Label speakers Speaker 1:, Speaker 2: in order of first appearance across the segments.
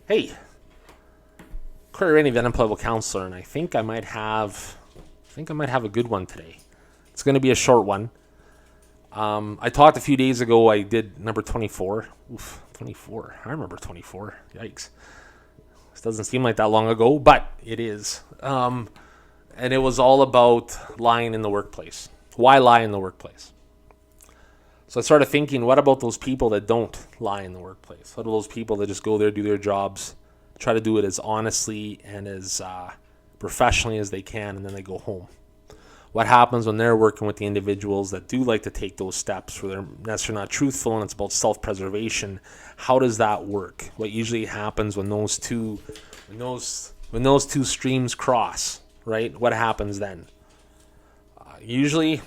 Speaker 1: Hey, Corey Rainey, the Unemployable Counselor, and I think I might have a good one today. It's going to be a short one. I talked a few days ago. I did number 24. Oof, 24. I remember 24. Yikes. This doesn't seem like that long ago, but it is. And it was all about lying in the workplace. Why lie in the workplace? So I started thinking, what about those people that don't lie in the workplace? What about those people that just go there, do their jobs, try to do it as honestly and as professionally as they can, and then they go home? What happens when they're working with the individuals that do like to take those steps where they're necessarily not truthful and it's about self-preservation? How does that work? What usually happens when those two streams cross, right? What happens then? Usually,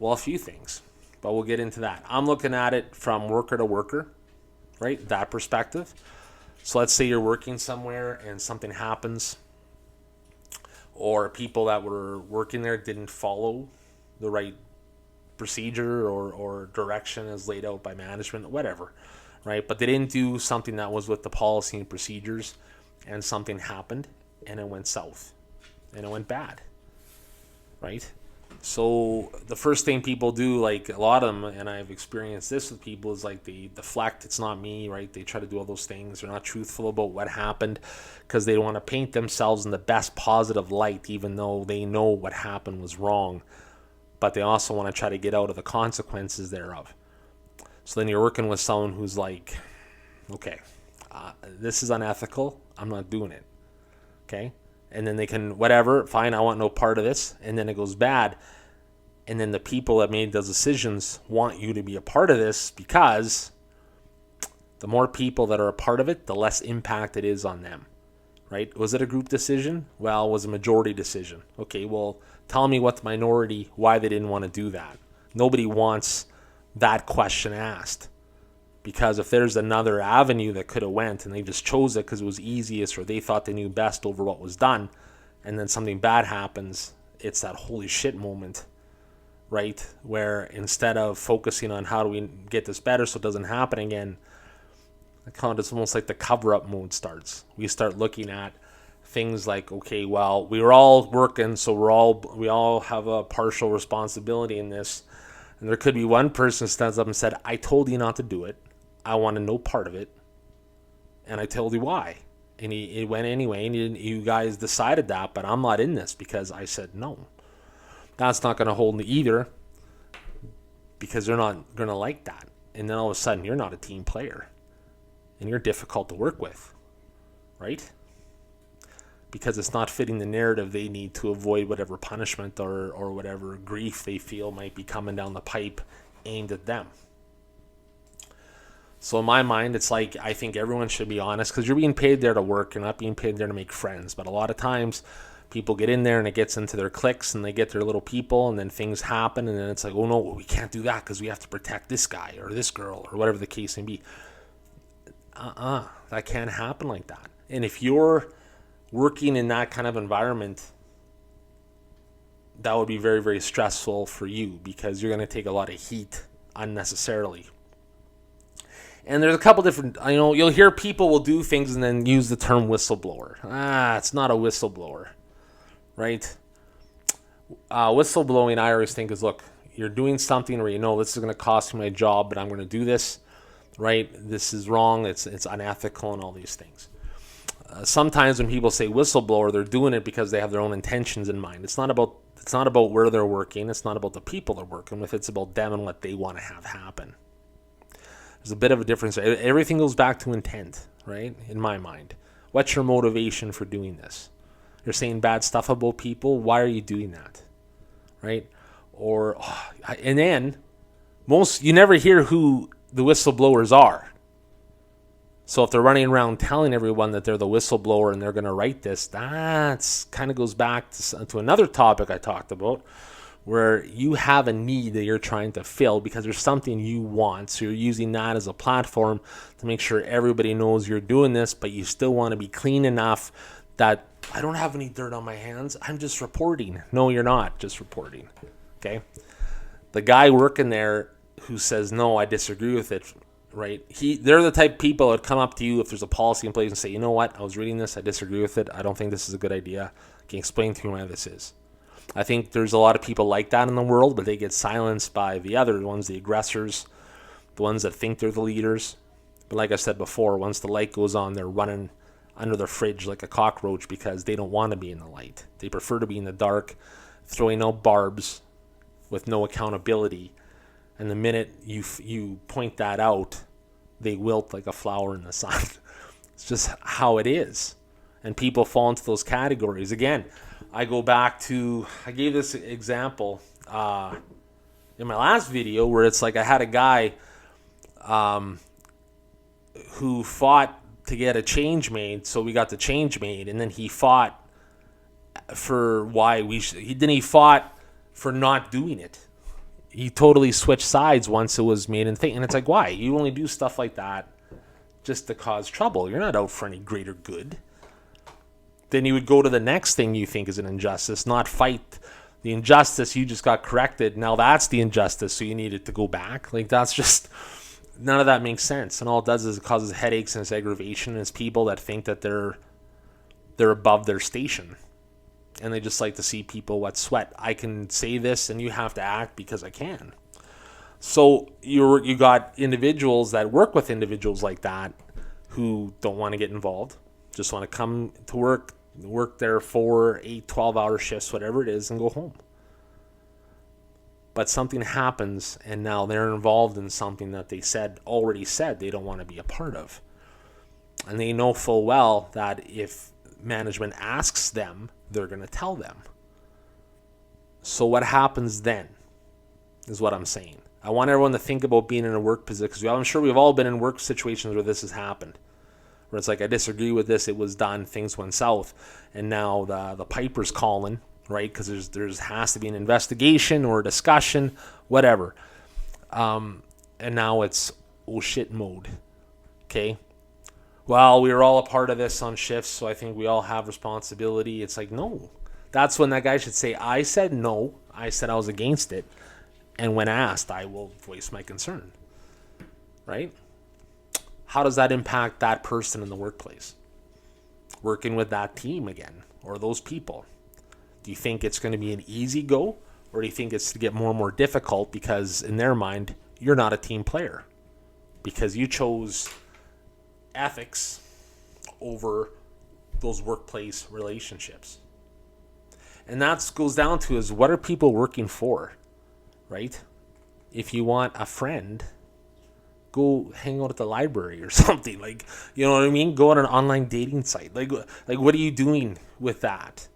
Speaker 1: a few things, but we'll get into that. I'm looking at it from worker to worker, right? That perspective. So let's say you're working somewhere and something happens, or people that were working there didn't follow the right procedure or direction as laid out by management, whatever, right? But they didn't do something that was with the policy and procedures, and something happened and it went south and it went bad, right? So the first thing people do, like a lot of them, and I've experienced this with people, is like they deflect. It's not me, right? They try to do all those things. They're not truthful about what happened because they want to paint themselves in the best positive light, even though they know what happened was wrong. But they also want to try to get out of the consequences thereof. So then you're working with someone who's like, okay, this is unethical. I'm not doing it. Okay? And then they can, whatever, fine, I want no part of this. And then it goes bad. And then the people that made those decisions want you to be a part of this, because the more people that are a part of it, the less impact it is on them, right? Was it a group decision? Well, it was a majority decision. Okay, well, tell me what the minority, why they didn't want to do that. Nobody wants that question asked. Because if there's another avenue that could have went and they just chose it because it was easiest or they thought they knew best over what was done, and then something bad happens, it's that holy shit moment, right? Where instead of focusing on how do we get this better so it doesn't happen again, it's almost like the cover-up mode starts. We start looking at things like, okay, well, we were all working, so we all have a partial responsibility in this. And there could be one person who stands up and said, I told you not to do it. I wanted no part of it, and I told you why. And it went anyway, and you guys decided that, but I'm not in this because I said no. That's not going to hold me either, because they're not going to like that. And then all of a sudden, you're not a team player, and you're difficult to work with, right? Because it's not fitting the narrative they need to avoid whatever punishment or whatever grief they feel might be coming down the pipe aimed at them. So in my mind, it's like, I think everyone should be honest, because you're being paid there to work. You're not being paid there to make friends. But a lot of times people get in there and it gets into their cliques and they get their little people, and then things happen. And then it's like, oh no, we can't do that because we have to protect this guy or this girl or whatever the case may be. That can't happen like that. And if you're working in that kind of environment, that would be very, very stressful for you, because you're going to take a lot of heat unnecessarily. And there's a couple different, you'll hear people will do things and then use the term whistleblower. It's not a whistleblower, right? Whistleblowing, I always think, is, look, you're doing something where this is going to cost me my job, but I'm going to do this, right? This is wrong. It's unethical and all these things. Sometimes when people say whistleblower, they're doing it because they have their own intentions in mind. It's not about where they're working. It's not about the people they're working with. It's about them and what they want to have happen. There's a bit of a difference. Everything goes back to intent, right? In my mind. What's your motivation for doing this? You're saying bad stuff about people. Why are you doing that? Right? And then you never hear who the whistleblowers are. So if they're running around telling everyone that they're the whistleblower and they're going to write this, that kind of goes back to another topic I talked about, where you have a need that you're trying to fill because there's something you want. So you're using that as a platform to make sure everybody knows you're doing this, but you still want to be clean enough that I don't have any dirt on my hands. I'm just reporting. No, you're not just reporting. Okay? The guy working there who says, no, I disagree with it, right? They're the type of people that come up to you if there's a policy in place and say, you know what, I was reading this, I disagree with it, I don't think this is a good idea. Can you explain to me why this is? I think there's a lot of people like that in the world, but they get silenced by the other ones, the aggressors, the ones that think they're the leaders. But like I said before, once the light goes on, they're running under their fridge like a cockroach because they don't want to be in the light. They prefer to be in the dark, throwing out barbs with no accountability. And the minute you point that out, they wilt like a flower in the sun. It's just how it is. And people fall into those categories. Again, I gave this example in my last video where it's like I had a guy who fought to get a change made, so we got the change made, and then he fought for he fought for not doing it. He totally switched sides once it was made and thing, and it's like, why? You only do stuff like that just to cause trouble. You're not out for any greater good. Then you would go to the next thing you think is an injustice, not fight the injustice you just got corrected. Now that's the injustice, so you needed to go back. Like, that's just, none of that makes sense. And all it does is it causes headaches and it's aggravation. And it's people that think that they're above their station. And they just like to see people wet sweat. I can say this and you have to act because I can. So you got individuals that work with individuals like that who don't want to get involved, just want to come to work their 4, 8, 12-hour shifts, whatever it is, and go home. But something happens, and now they're involved in something that they already said they don't want to be a part of. And they know full well that if management asks them, they're going to tell them. So what happens then is what I'm saying. I want everyone to think about being in a work position, because I'm sure we've all been in work situations where this has happened. Where it's like, I disagree with this, it was done, things went south, and now the piper's calling, right? Because there's has to be an investigation or a discussion, whatever. And now it's oh shit mode. Okay? Well, we were all a part of this on shifts, so I think we all have responsibility. It's like, no. That's when that guy should say, I said no, I said I was against it, and when asked, I will voice my concern. Right? How does that impact that person in the workplace? Working with that team again, or those people. Do you think it's going to be an easy go, or do you think it's to get more and more difficult because in their mind, you're not a team player? Because you chose ethics over those workplace relationships. And that goes down to is, what are people working for, right? If you want a friend, go hang out at the library or something. Like, you know what I mean? Go on an online dating site. Like what are you doing with that,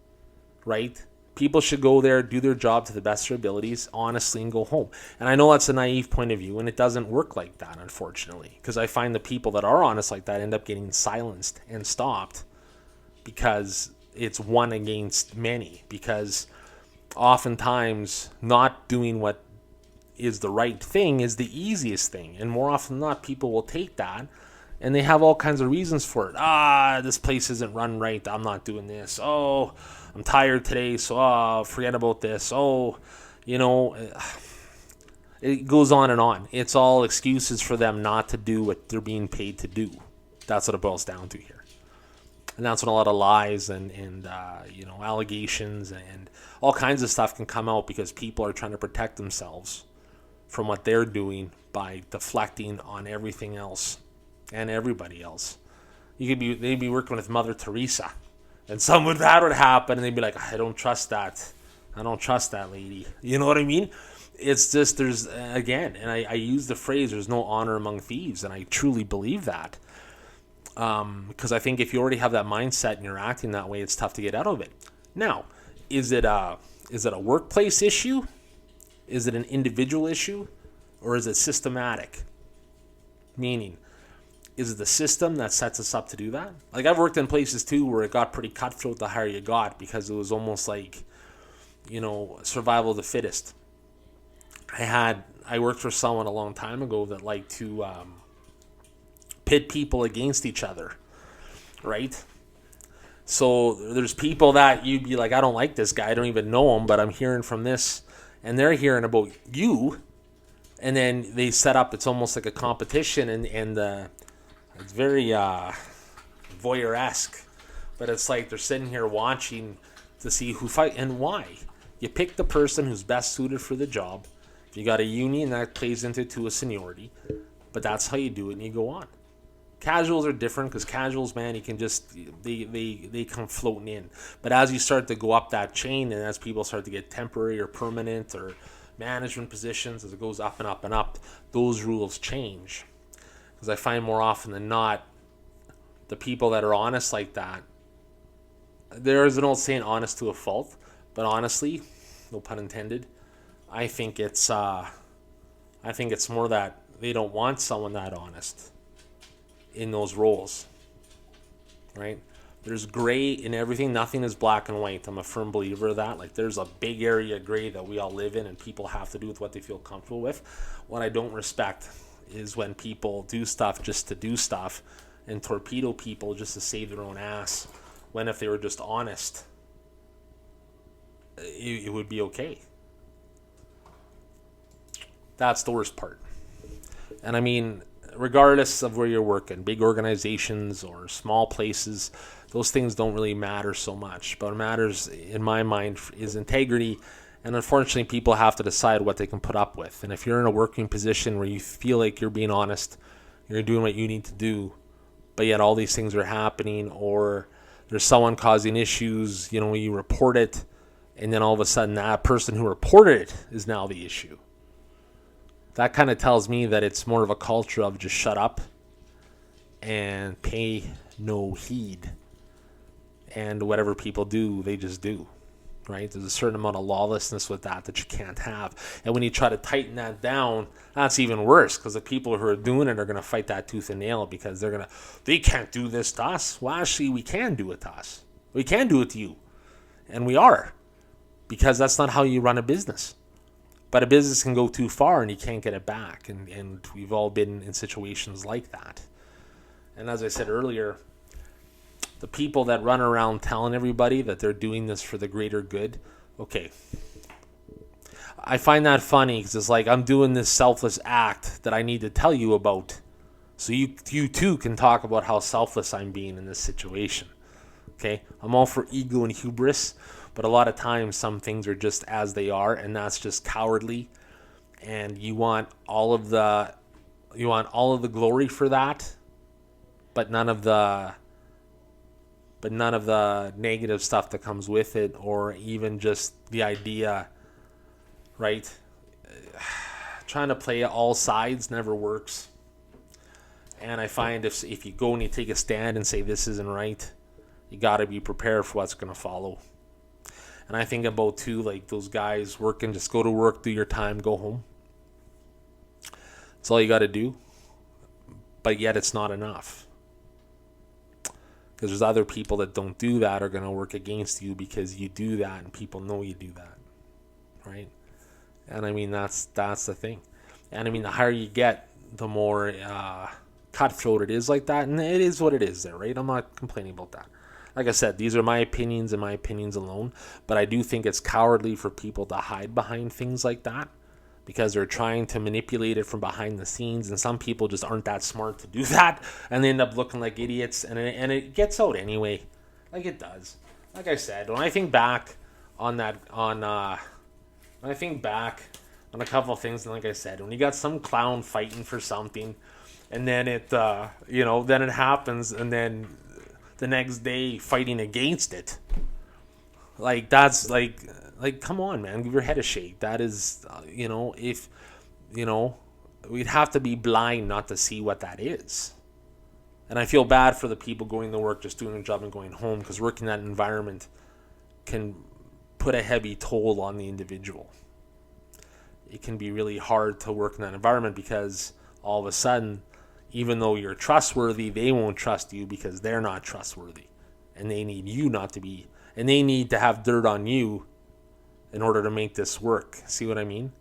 Speaker 1: right? People should go there, do their job to the best of their abilities, honestly, and go home. And I know that's a naive point of view, and it doesn't work like that, unfortunately, because I find the people that are honest like that end up getting silenced and stopped because it's one against many, because oftentimes not doing what is the right thing is the easiest thing, and more often than not, people will take that and they have all kinds of reasons for it. This place isn't run right, I'm not doing this. Oh, I'm tired today, so forget about this. It goes on and on. It's all excuses for them not to do what they're being paid to do. That's what it boils down to here. And that's when a lot of lies and allegations and all kinds of stuff can come out, because people are trying to protect themselves from what they're doing by deflecting on everything else and everybody else. They'd be working with Mother Teresa, and that would happen, and they'd be like, I don't trust that lady. You know what I mean? It's just, there's, again, and I use the phrase, there's no honor among thieves, and I truly believe that. Because I think if you already have that mindset and you're acting that way, it's tough to get out of it. Now, is it a workplace issue? Is it an individual issue? Or is it systematic? Meaning, is it the system that sets us up to do that? Like, I've worked in places too where it got pretty cutthroat the higher you got, because it was almost like, survival of the fittest. I worked for someone a long time ago that liked to pit people against each other, right? So there's people that you'd be like, I don't like this guy, I don't even know him, but I'm hearing from this, and they're hearing about you, And then they set up, it's almost like a competition, and it's very voyeur-esque. But it's like they're sitting here watching to see who fight and why. You pick the person who's best suited for the job. If you got a union, that plays into a seniority. But that's how you do it, and you go on. Casuals are different, because casuals, man, you can just, they come floating in. But as you start to go up that chain, and as people start to get temporary or permanent or management positions, as it goes up and up and up, those rules change. Because I find more often than not, the people that are honest like that, there is an old saying, honest to a fault, but honestly, no pun intended, I think it's more that they don't want someone that honest in those roles, right? There's gray in everything. Nothing is black and white. I'm a firm believer of that. Like, there's a big area of gray that we all live in, and people have to do with what they feel comfortable with. What I don't respect is when people do stuff just to do stuff and torpedo people just to save their own ass, when if they were just honest, it would be okay. That's the worst part. And I mean, regardless of where you're working, big organizations or small places, those things don't really matter so much. But what matters, in my mind, is integrity. And unfortunately, people have to decide what they can put up with. And if you're in a working position where you feel like you're being honest, you're doing what you need to do, but yet all these things are happening, or there's someone causing issues, you report it, and then all of a sudden that person who reported it is now the issue. That kind of tells me that it's more of a culture of just shut up and pay no heed. And whatever people do, they just do, right? There's a certain amount of lawlessness with that you can't have. And when you try to tighten that down, that's even worse, because the people who are doing it are going to fight that tooth and nail, because they can't do this to us. Well, actually, we can do it to us. We can do it to you. And we are, because that's not how you run a business. But a business can go too far and you can't get it back. And we've all been in situations like that. And as I said earlier, the people that run around telling everybody that they're doing this for the greater good, okay. I find that funny, because it's like, I'm doing this selfless act that I need to tell you about, so you too can talk about how selfless I'm being in this situation. Okay? I'm all for ego and hubris, but a lot of times some things are just as they are, and that's just cowardly. And you want all of the glory for that, but none of the negative stuff that comes with it, or even just the idea, right? Trying to play all sides never works. And I find if you go and you take a stand and say this isn't right, you got to be prepared for what's going to follow. And I think about too, like those guys working, just go to work, do your time, go home. That's all you got to do. But yet it's not enough. Because there's other people that don't do that are going to work against you because you do that, and people know you do that, right? And I mean, that's the thing. And I mean, the higher you get, the more cutthroat it is like that. And it is what it is there, right? I'm not complaining about that. Like I said, these are my opinions and my opinions alone. But I do think it's cowardly for people to hide behind things like that, because they're trying to manipulate it from behind the scenes. And some people just aren't that smart to do that, and they end up looking like idiots. And it gets out anyway, like it does. Like I said, when I think back on a couple of things, and like I said, when you got some clown fighting for something, and then it happens, and then the next day fighting against it, like that's like come on, man, give your head a shake. That is, if we'd have to be blind not to see what that is. And I feel bad for the people going to work, just doing their job and going home, because working in that environment can put a heavy toll on the individual. It can be really hard to work in that environment, because all of a sudden, even though you're trustworthy, they won't trust you because they're not trustworthy. And they need you not to be. And they need to have dirt on you in order to make this work. See what I mean?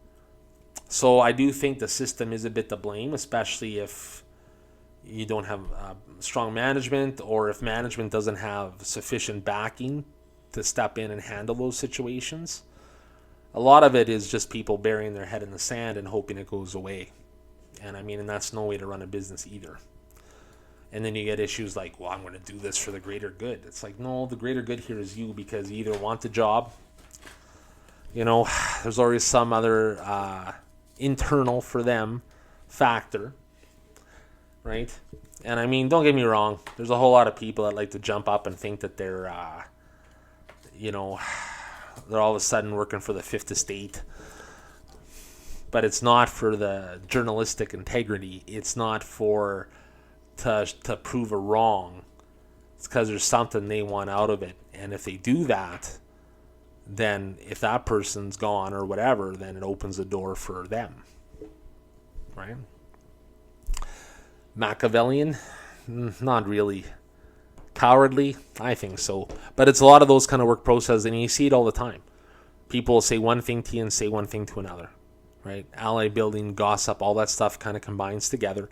Speaker 1: So I do think the system is a bit to blame, especially if you don't have strong management, or if management doesn't have sufficient backing to step in and handle those situations. A lot of it is just people burying their head in the sand and hoping it goes away. And and that's no way to run a business either. And then you get issues like, well, I'm going to do this for the greater good. It's like, no, the greater good here is you, because you either want the job, there's always some other internal for them factor, right? And don't get me wrong, there's a whole lot of people that like to jump up and think that they're they're all of a sudden working for the Fifth Estate. But it's not for the journalistic integrity. It's not for to prove a wrong. It's because there's something they want out of it. And if they do that, then if that person's gone or whatever, then it opens the door for them. Right? Machiavellian? Not really. Cowardly? I think so. But it's a lot of those kind of work processes, and you see it all the time. People will say one thing to you and say one thing to another. Right? Ally building, gossip, all that stuff kind of combines together.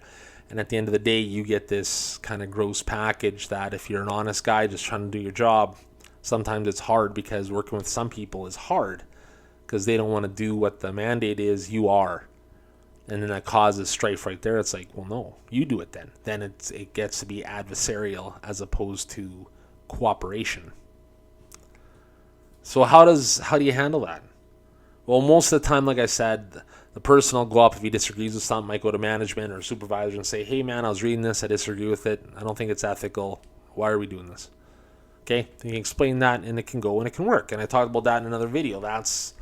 Speaker 1: And at the end of the day, you get this kind of gross package that if you're an honest guy just trying to do your job, sometimes it's hard, because working with some people is hard because they don't want to do what the mandate is. You are. And then that causes strife right there. It's like, well, no, you do it then. Then it gets to be adversarial as opposed to cooperation. So how do you handle that? Well, most of the time, like I said, the person will go up if he disagrees with something, might go to management or supervisor and say, hey, man, I was reading this. I disagree with it. I don't think it's ethical. Why are we doing this? Okay, you can explain that, and it can go and it can work. And I talked about that in another video. That's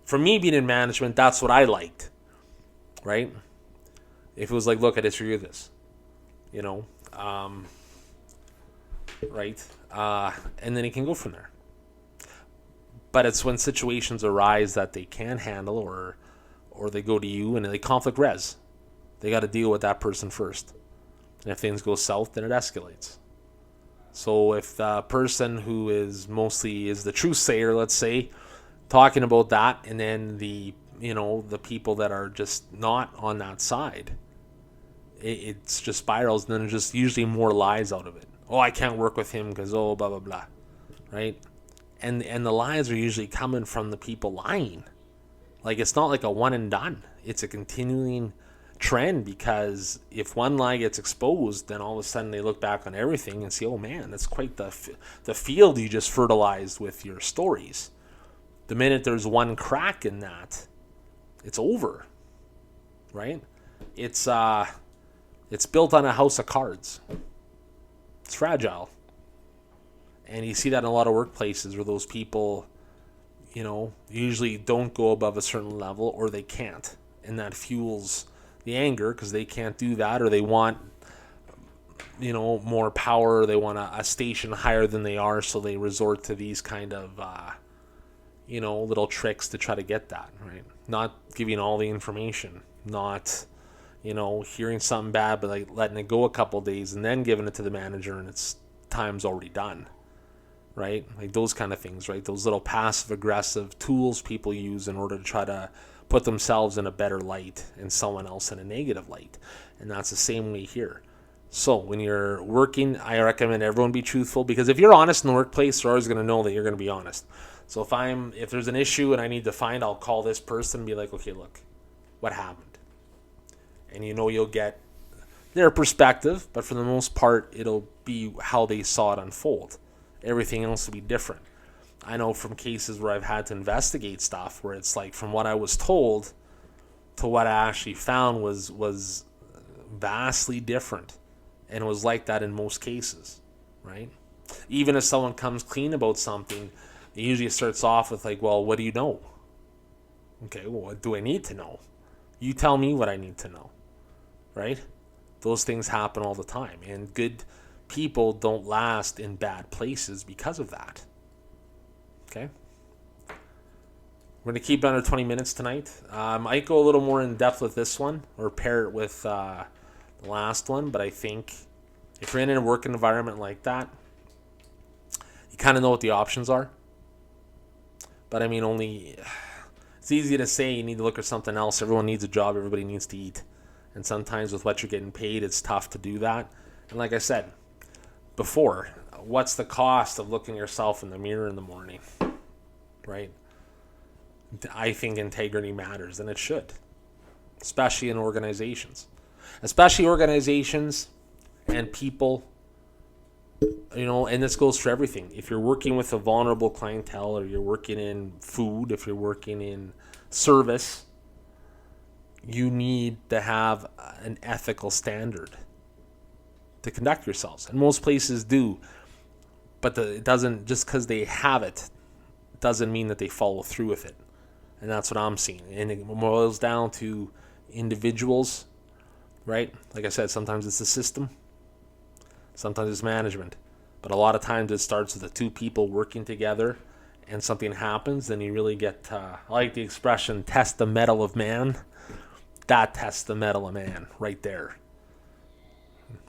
Speaker 1: for me being in management, that's what I liked, right? If it was like, look, I disagree with this, right? And then it can go from there. But it's when situations arise that they can't handle, or they go to you and they conflict res. They got to deal with that person first. And if things go south, then it escalates. So if the person who is the truth sayer, let's say, talking about that, and then the people that are just not on that side, it's just spirals, and then there's just usually more lies out of it. Oh, I can't work with him because blah blah blah, right? And the lies are usually coming from the people lying. Like, it's not like a one and done. It's a continuing trend, because if one lie gets exposed, then all of a sudden they look back on everything and say, oh man, that's quite the field you just fertilized with your stories. The minute there's one crack in that, it's over, right? It's built on a house of cards. It's fragile. And you see that in a lot of workplaces where those people, usually don't go above a certain level, or they can't. And that fuels the anger because they can't do that, or they want, more power. They want a station higher than they are, so they resort to these kind of, little tricks to try to get that, right? Not giving all the information, not, hearing something bad, but like letting it go a couple days and then giving it to the manager, and it's time's already done. Right? Like those kind of things, right? Those little passive-aggressive tools people use in order to try to put themselves in a better light and someone else in a negative light. And that's the same way here. So when you're working, I recommend everyone be truthful, because if you're honest in the workplace, they're always going to know that you're going to be honest. So if there's an issue and I need to find, I'll call this person and be like, okay, look, what happened? And you'll get their perspective, but for the most part, it'll be how they saw it unfold. Everything else will be different. I know from cases where I've had to investigate stuff where it's like, from what I was told to what I actually found was vastly different, and it was like that in most cases, right? Even if someone comes clean about something, it usually starts off with like, well, what do you know? Okay, well, what do I need to know? You tell me what I need to know, right? Those things happen all the time, and good people don't last in bad places because of that. Okay? We're going to keep it under 20 minutes tonight. I might go a little more in depth with this one, or pair it with the last one, but I think if you're in a work environment like that, you kind of know what the options are. But it's easy to say you need to look at something else. Everyone needs a job. Everybody needs to eat. And sometimes with what you're getting paid, it's tough to do that. And like I said before, what's the cost of looking at yourself in the mirror in the morning? right? I think integrity matters, and it should, especially in organizations. Especially organizations and people, and this goes for everything. If you're working with a vulnerable clientele, or you're working in food, if you're working in service, you need to have an ethical standard to conduct yourselves. And most places do, but it doesn't, just because they have it, doesn't mean that they follow through with it. And that's what I'm seeing. And it boils down to individuals, right? Like I said, sometimes it's the system, sometimes it's management. But a lot of times it starts with the two people working together, and something happens, then you really get, I like the expression, test the mettle of man. That tests the mettle of man right there.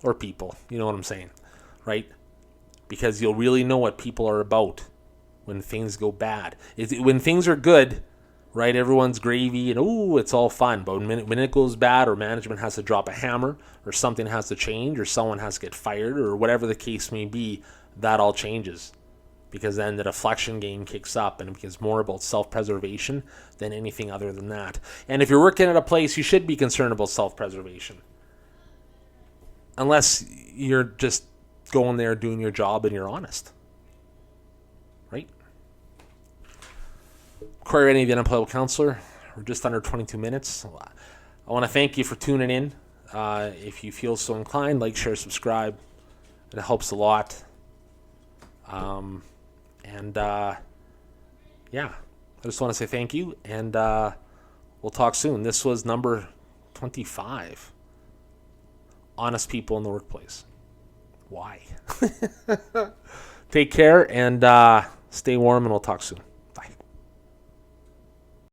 Speaker 1: Or people, you know what I'm saying, right? Because you'll really know what people are about when things go bad. When things are good, right, everyone's gravy and it's all fun. But when it goes bad, or management has to drop a hammer, or something has to change, or someone has to get fired, or whatever the case may be, that all changes. Because then the deflection game kicks up, and it becomes more about self-preservation than anything other than that. And if you're working at a place, you should be concerned about self-preservation. Unless you're just going there doing your job and you're honest. Right? Query the Unemployable Counsellor. We're just under 22 minutes. I want to thank you for tuning in. If you feel so inclined, like, share, subscribe. It helps a lot. I just want to say thank you, and we'll talk soon. This was number 25. Honest people in the workplace. Why? Take care, and stay warm, and we'll talk soon.